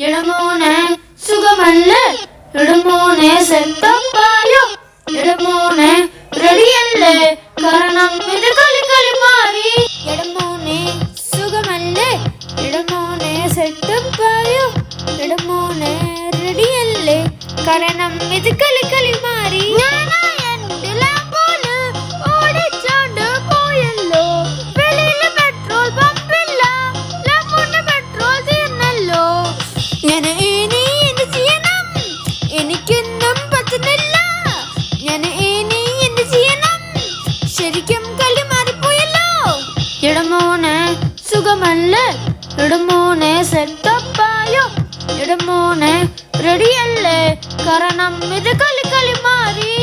ഇടമോനെ സുഖമല്ലേ? ഇടമോനെ സെറ്റപ്പായോ? ഇടമോനെ റെഡിയല്ലേ? കാരണം ഇത് കളി കളി മാറി. ഇടമോനെ സുഖമല്ലേ? ഇടമോനെ സെറ്റപ്പായോ? ഇടമോനെ റെഡിയല്ലേ? കാരണം ഇത് കളി കളി മാറി. എനിക്കൊന്നും പറ്റുന്നില്ല. ഞാൻ ഇനി എന്ത് ചെയ്യണം? ശരിക്കും കളി മാറിപ്പോയല്ലോ. ഇടമോനെ സുഖമല്ലേ? ഇടമോനെ സെറ്റപ്പായോ? ഇടമോനെ റെഡിയല്ലേ? കാരണം ഇത് കളി കളി മാറി.